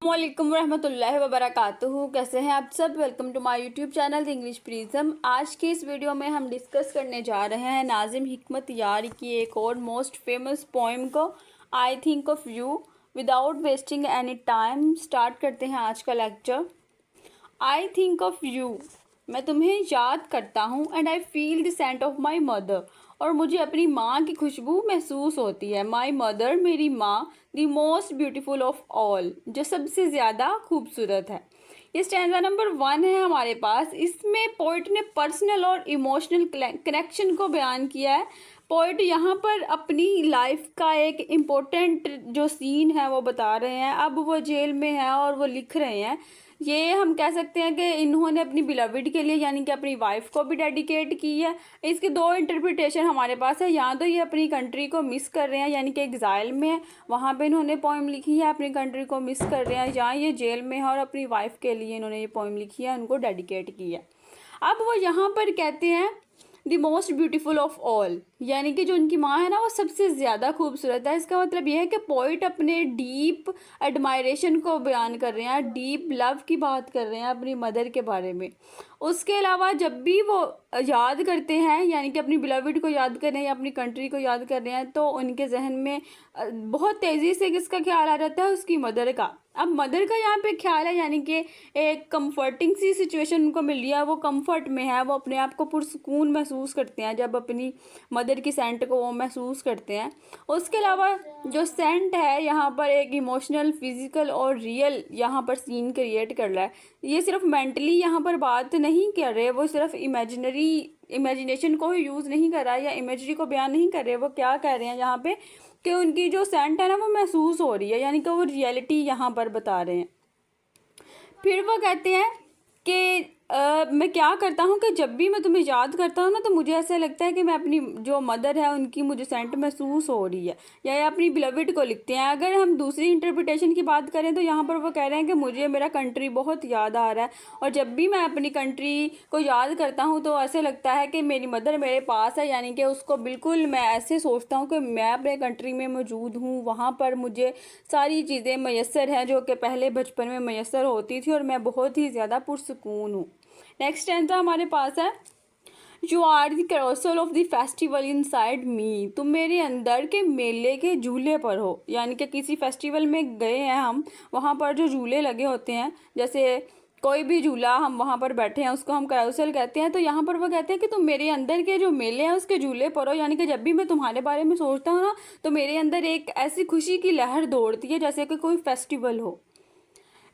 वालेकुम रहमतुल्लाहि वबरकातुहू। कैसे हैं आप सब? Welcome to my YouTube channel the English Prism. आज की इस वीडियो में हम डिस्कस करने जा रहे हैं नाजिम हिकमत यार की एक और मोस्ट फेमस पोएम को, I think of you. Without wasting any time start करते हैं आज का lecture. I think of you, मैं तुम्हें याद करता हूँ। And I feel the scent of my mother, और मुझे अपनी माँ की खुशबू महसूस होती है। माई मदर, मेरी माँ, the most beautiful of all, जो सबसे ज़्यादा खूबसूरत है। ये स्टैंजा नंबर 1 है हमारे पास। इसमें पोइट ने पर्सनल और इमोशनल कनेक्शन को बयान किया है। पोइट यहाँ पर अपनी लाइफ का एक इम्पोर्टेंट जो सीन है वो बता रहे हैं। अब वो जेल में है और वो लिख रहे हैं। ये हम कह सकते हैं कि इन्होंने अपनी बिलविड के लिए यानी कि अपनी वाइफ को भी डेडिकेट की है। इसकी दो इंटरप्रिटेशन हमारे पास है। या तो ये अपनी कंट्री को मिस कर रहे हैं यानी कि एग्जाइल में है, वहाँ पे इन्होंने पोएम लिखी है, अपनी कंट्री को मिस कर रहे हैं, या ये जेल में है और अपनी वाइफ के लिए इन्होंने ये पोएम लिखी है, उनको डेडिकेट की है। अब वो यहाँ पर कहते हैं the most beautiful of all, यानी कि जो उनकी माँ है ना वो सबसे ज़्यादा खूबसूरत है। इसका मतलब ये है कि पोइट अपने डीप एडमायरेशन को बयान कर रहे हैं, डीप लव की बात कर रहे हैं अपनी मदर के बारे में। उसके अलावा जब भी वो याद करते हैं यानी कि अपनी बिलविड को याद कर रहे हैं या अपनी कंट्री को याद कर रहे हैं, तो उनके जहन में बहुत तेज़ी से किसका ख्याल आ जाता है? उसकी मदर का। अब मदर का यहाँ पे ख्याल है यानी कि एक कंफर्टिंग सी सिचुएशन उनको मिल रही है, वो कंफर्ट में है, वो अपने आप को पुरसकून महसूस करते हैं जब अपनी मदर की सेंट को वो महसूस करते हैं। उसके अलावा जो सेंट है यहाँ पर एक इमोशनल, फिजिकल और रियल यहाँ पर सीन क्रिएट कर रहा है। ये सिर्फ मेंटली यहाँ पर बात नहीं कर रहे, वो सिर्फ इमेजिनेशन को ही यूज़ नहीं कर रहा है या इमेजरी को बयान नहीं कर रहे। वो क्या कह रहे हैं यहाँ पे कि उनकी जो सेंट है ना वो महसूस हो रही है, यानी कि वो रियलिटी यहाँ पर बता रहे हैं। फिर वो कहते हैं कि मैं क्या करता हूँ कि जब भी मैं तुम्हें याद करता हूँ ना तो मुझे ऐसा लगता है कि मैं अपनी जो मदर है उनकी मुझे सेंट महसूस हो रही है, या ये अपनी बिलविड को लिखते हैं। अगर हम दूसरी इंटरप्रिटेशन की बात करें तो यहाँ पर वो कह रहे हैं कि मुझे मेरा कंट्री बहुत याद आ रहा है, और जब भी मैं अपनी कंट्री को याद करता हूँ तो ऐसे लगता है कि मेरी मदर मेरे पास है, यानी कि उसको बिल्कुल मैं ऐसे सोचता हूँ कि मैं अपने कंट्री में मौजूद हूँ, वहाँ पर मुझे सारी चीज़ें मैसर हैं जो कि पहले बचपन में मैसर होती थी, और मैं बहुत ही ज़्यादा पुरसकून हूँ। नेक्स्ट आंसर हमारे पास है you are the carousel of the festival inside me, तुम मेरे अंदर के मेले के झूले पर हो। यानी कि किसी फेस्टिवल में गए हैं हम, वहाँ पर जो झूले लगे होते हैं, जैसे कोई भी झूला हम वहाँ पर बैठे हैं उसको हम कैरोसल कहते हैं। तो यहाँ पर वो कहते हैं कि तुम मेरे अंदर के जो मेले हैं उसके झूले पर हो, यानी कि जब भी मैं तुम्हारे बारे में सोचता हूँ ना तो मेरे अंदर एक ऐसी खुशी की लहर दौड़ती है जैसे कि कोई फेस्टिवल हो।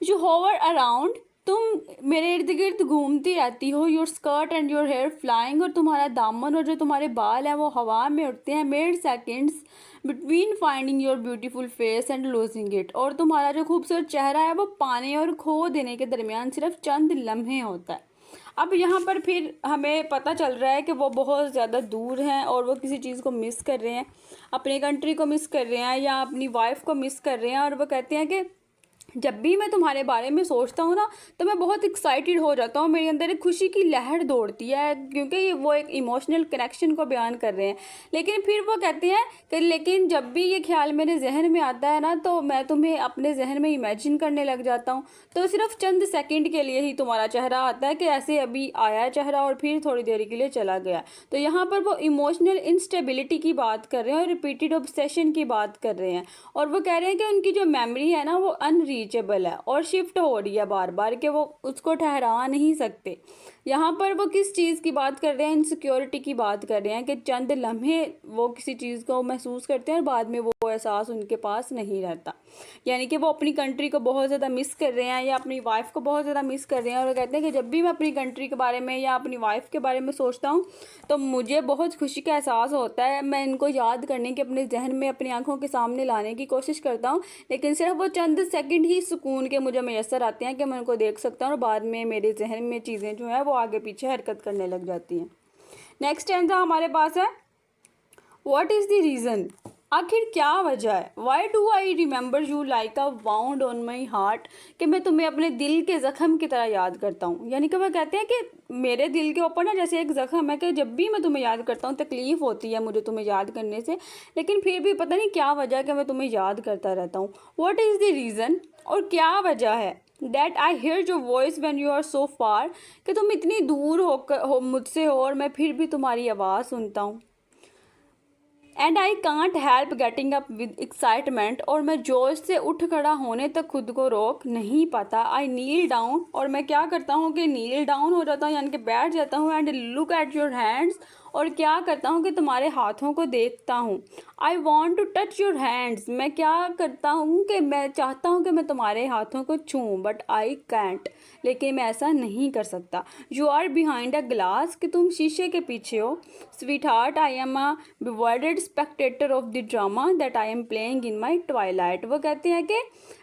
यू होवर अराउंड, तुम मेरे इर्द गिर्द घूमती रहती हो। Your skirt and your hair flying, और तुम्हारा दामन और जो तुम्हारे बाल हैं वो हवा में उड़ते हैं। Mid seconds between finding your beautiful face and losing it, और तुम्हारा जो खूबसूरत चेहरा है वो पाने और खो देने के दरमियान सिर्फ चंद लम्हे होता है। अब यहाँ पर फिर हमें पता चल रहा है कि वो बहुत ज़्यादा दूर हैं और वो किसी चीज़ को मिस कर रहे हैं, अपनी कंट्री को मिस कर रहे हैं या अपनी वाइफ को मिस कर रहे हैं। और वो कहते हैं कि जब भी मैं तुम्हारे बारे में सोचता हूँ ना तो मैं बहुत एक्साइटेड हो जाता हूँ, मेरे अंदर एक खुशी की लहर दौड़ती है, क्योंकि वो एक इमोशनल कनेक्शन को बयान कर रहे हैं। लेकिन फिर वो कहते हैं कि लेकिन जब भी ये ख्याल मेरे जहन में आता है ना तो मैं तुम्हें अपने जहन में इमेजिन करने लग जाता हूँ। तो सिर्फ चंद सेकंड के लिए ही तुम्हारा चेहरा आता है कि ऐसे अभी आया है चेहरा और फिर थोड़ी देर के लिए चला गया। तो यहाँ पर वो इमोशनल इंस्टेबिलिटी की बात कर रहे हैं और रिपीटेड ऑब्सेशन की बात कर रहे हैं, और वो कह रहे हैं कि उनकी जो मेमोरी है ना वो रीचेबल है और शिफ्ट हो रही है बार बार, कि वो उसको ठहरा नहीं सकते। यहाँ पर वो किस चीज़ की बात कर रहे हैं? इनसिक्योरिटी की बात कर रहे हैं कि चंद लम्हे वो किसी चीज़ को महसूस करते हैं और बाद में वो एहसास उनके पास नहीं रहता। यानी कि वो अपनी कंट्री को बहुत ज़्यादा मिस कर रहे हैं या अपनी वाइफ को बहुत ज़्यादा मिस कर रहे हैं, और वो कहते हैं कि जब भी मैं अपनी कंट्री के बारे में या अपनी वाइफ के बारे में सोचता हूँ तो मुझे बहुत खुशी का एहसास होता है। मैं इनको याद करने की अपने जहन में अपनी आंखों के सामने लाने की कोशिश करता हूँ, लेकिन सिर्फ वो चंद सेकंड ही सुकून के मुझे मैसर आते हैं कि मैं उनको देख सकता हूँ, और बाद में मेरे जहन में चीज़ें जो है वो आगे पीछे हरकत करने लग जाती हैं। नेक्स्ट आंसर हमारे पास है व्हाट इज़ द रीज़न, आखिर क्या वजह है? Why do I remember you like a wound on my heart, कि मैं तुम्हें अपने दिल के ज़ख्म की तरह याद करता हूँ। यानी कि वह कहते हैं कि मेरे दिल के ऊपर ना जैसे एक ज़ख्म है, कि जब भी मैं तुम्हें याद करता हूँ तकलीफ़ होती है मुझे तुम्हें याद करने से, लेकिन फिर भी पता नहीं क्या वजह है कि मैं तुम्हें याद करता रहता हूँ। वॉट इज़ द रीज़न, और क्या वजह है? That I hear your voice when you are so far, कि तुम इतनी दूर हो मुझसे हो और मैं फिर भी तुम्हारी आवाज़ सुनता हूँ। And I can't help getting up with excitement, और मैं जोश से उठ खड़ा होने तक खुद को रोक नहीं पाता। आई नील डाउन, और मैं क्या करता हूँ कि नील डाउन हो जाता हूँ, यानी कि बैठ जाता हूँ। And look at your hands, और क्या करता हूँ कि तुम्हारे हाथों को देखता हूँ। I want to touch your hands, मैं क्या करता हूँ कि मैं चाहता हूँ कि मैं तुम्हारे हाथों को छूऊँ, बट आई कैंट, लेकिन मैं ऐसा नहीं कर सकता। You are behind a glass, कि तुम शीशे के पीछे हो। Sweetheart, I am a bewildered spectator of the drama that I am playing in my twilight. वो कहते हैं कि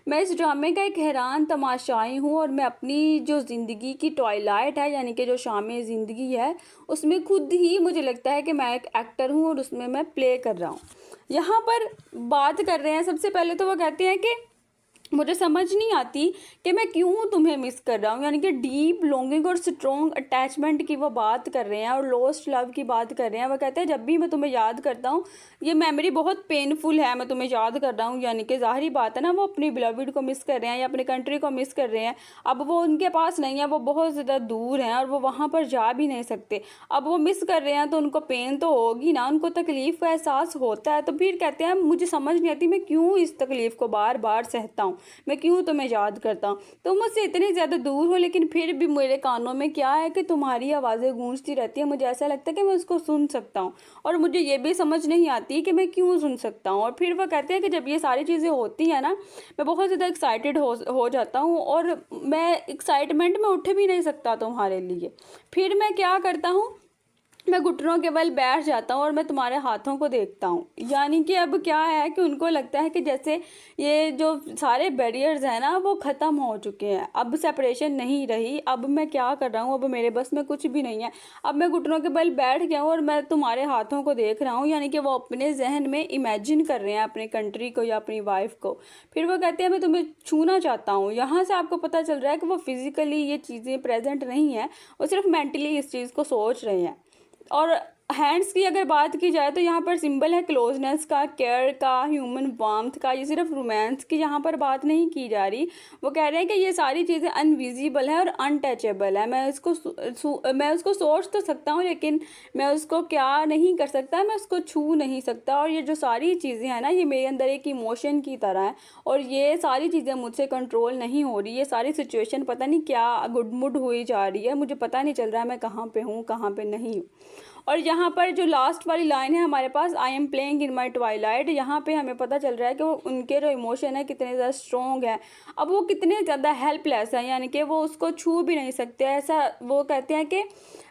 मैं इस ड्रामे का एक हैरान तमाशाई हूँ, और मैं अपनी जो ज़िंदगी की ट्वाइलाइट है, यानी कि जो शाम ज़िंदगी है, उसमें खुद ही मुझे लगता है कि मैं एक एक्टर हूँ और उसमें मैं प्ले कर रहा हूँ। यहाँ पर बात कर रहे हैं, सबसे पहले तो वो कहते हैं कि मुझे समझ नहीं आती कि मैं क्यों तुम्हें मिस कर रहा हूँ, यानी कि डीप लॉन्गिंग और स्ट्रॉन्ग अटैचमेंट की वो बात कर रहे हैं, और लॉस्ट लव की बात कर रहे हैं। वो कहते हैं जब भी मैं तुम्हें याद करता हूँ ये मेमोरी बहुत पेनफुल है, मैं तुम्हें याद कर रहा हूँ। यानी कि ज़ाहिरी बात है ना, वो अपनी बिलविड को मिस कर रहे हैं या अपनी कंट्री को मिस कर रहे हैं। अब वो उनके पास नहीं है, वो बहुत ज़्यादा दूर हैं और वो वहाँ पर जा भी नहीं सकते। अब वो मिस कर रहे हैं तो उनको पेन तो होगी ना, उनको तकलीफ़ का एहसास होता है। तो फिर कहते हैं मुझे समझ नहीं आती मैं क्यों इस तकलीफ़ को बार बार सहता हूँ, मैं क्यों तुम्हें याद करता हूँ। तुम मुझसे इतने ज़्यादा दूर हो, लेकिन फिर भी मेरे कानों में क्या है कि तुम्हारी आवाज़ें गूंजती रहती है। मुझे ऐसा लगता है कि मैं उसको सुन सकता हूँ, और मुझे ये भी समझ नहीं आती कि मैं क्यों सुन सकता हूँ। और फिर वह कहते हैं कि जब ये सारी चीज़ें होती हैं ना, मैं बहुत ज़्यादा एक्साइटेड हो जाता हूँ, और मैं एक्साइटमेंट में उठ भी नहीं सकता तुम्हारे लिए। फिर मैं क्या करता हूँ, मैं घुटनों के बल बैठ जाता हूँ और मैं तुम्हारे हाथों को देखता हूँ। यानी कि अब क्या है कि उनको लगता है कि जैसे ये जो सारे बैरियर्स हैं ना वो ख़त्म हो चुके हैं, अब सेपरेशन नहीं रही। अब मैं क्या कर रहा हूँ, अब मेरे बस में कुछ भी नहीं है। अब मैं घुटनों के बल बैठ गया हूँ और मैं तुम्हारे हाथों को देख रहा हूँ। यानी कि वो अपने जहन में इमेजिन कर रहे हैं अपनी कंट्री को या अपनी वाइफ को। फिर वो कहते हैं मैं तुम्हें छूना चाहता हूँ। यहाँ से आपको पता चल रहा है कि वो फिज़िकली ये चीज़ें प्रेजेंट नहीं है, वो सिर्फ मेंटली इस चीज़ को सोच रहे हैं। और हैंड्स की अगर बात की जाए तो यहाँ पर सिंबल है क्लोजनेस का, केयर का, ह्यूमन वार्मथ का। ये सिर्फ रोमांस की यहाँ पर बात नहीं की जा रही। वो कह रहे हैं कि ये सारी चीज़ें अनविजिबल है और अनटचेबल है। मैं उसको सोच तो सकता हूँ, लेकिन मैं उसको क्या नहीं कर सकता, मैं उसको छू नहीं सकता। और ये जो सारी चीज़ें हैं ना, ये मेरे अंदर एक इमोशन की तरह है, और ये सारी चीज़ें मुझसे कंट्रोल नहीं हो रही। ये सारी सिचुएशन पता नहीं क्या गुडमुड हुई जा रही है, मुझे पता नहीं चल रहा है मैं कहाँ पे हूँ कहाँ पे नहीं हूँ। और यहाँ पर जो लास्ट वाली लाइन है हमारे पास, I am playing in my twilight, यहाँ पे हमें पता चल रहा है कि वो उनके जो इमोशन है कितने ज़्यादा स्ट्रॉन्ग है। अब वो कितने ज़्यादा हेल्पलेस हैं, यानी कि वो उसको छू भी नहीं सकते। ऐसा वो कहते हैं कि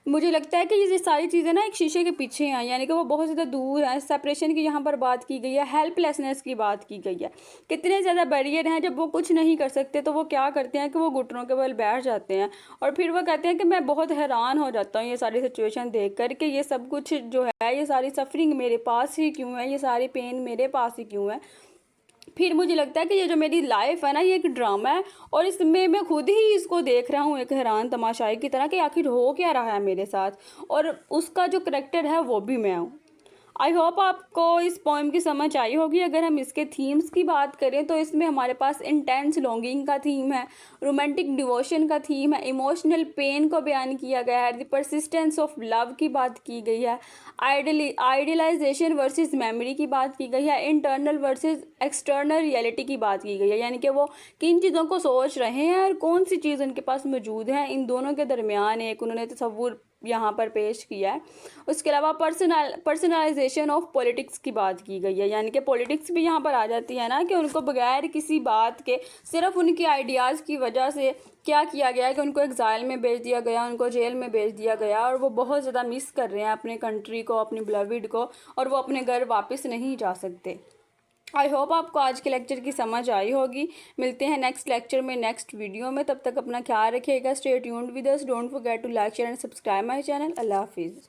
मुझे लगता है कि ये सारी चीज़ें ना एक शीशे के पीछे हैं, यानी कि वो बहुत ज़्यादा दूर है। सेपरेशन की यहाँ पर बात की गई है, हेल्पलेसनेस की बात की गई है। कितने ज़्यादा बैरियर हैं, जब वो कुछ नहीं कर सकते तो वो क्या करते हैं कि वो घुटनों के बल बैठ जाते हैं। और फिर वो कहते हैं कि मैं बहुत हैरान हो जाता हूँ ये सारी सिचुएशन देख कर के, ये सब कुछ जो है, ये सारी सफरिंग मेरे पास ही क्यों है, ये सारी पेन मेरे पास ही क्यों है। फिर मुझे लगता है कि ये जो मेरी लाइफ है ना, ये एक ड्रामा है, और इसमें मैं खुद ही इसको देख रहा हूँ एक हैरान तमाशाई की तरह कि आखिर हो क्या रहा है मेरे साथ, और उसका जो करेक्टर है वो भी मैं हूँ। आई होप आपको इस पोएम की समझ आई होगी। अगर हम इसके थीम्स की बात करें तो इसमें हमारे पास इंटेंस लॉन्गिंग का थीम है, रोमांटिक डिवोशन का थीम है, इमोशनल पेन को बयान किया गया है, द परसिस्टेंस ऑफ लव की बात की गई है, आइडियलाइजेशन वर्सेस मेमोरी की बात की गई है, इंटरनल वर्सेस एक्सटर्नल रियलिटी की बात की गई है। यानी कि वो किन चीज़ों को सोच रहे हैं और कौन सी चीज़ उनके पास मौजूद है, इन दोनों के दरमियान एक उन्होंने तसव्वुर यहाँ पर पेश किया है। उसके अलावा पर्सनलाइजेशन ऑफ पॉलिटिक्स की बात की गई है, यानी कि पॉलिटिक्स भी यहाँ पर आ जाती है ना, कि उनको बगैर किसी बात के सिर्फ उनके आइडियाज़ की वजह से क्या किया गया है कि उनको एग्जाइल में भेज दिया गया, उनको जेल में भेज दिया गया, और वो बहुत ज़्यादा मिस कर रहे हैं अपने कंट्री को, अपनी बिलविड को, और वो अपने घर वापस नहीं जा सकते। आई होप आपको आज के लेक्चर की समझ आई होगी। मिलते हैं नेक्स्ट लेक्चर में, नेक्स्ट वीडियो में। तब तक अपना ख्याल रखिएगा। Stay tuned with us, don't forget to like share and subscribe my channel. अल्लाह हाफिज़।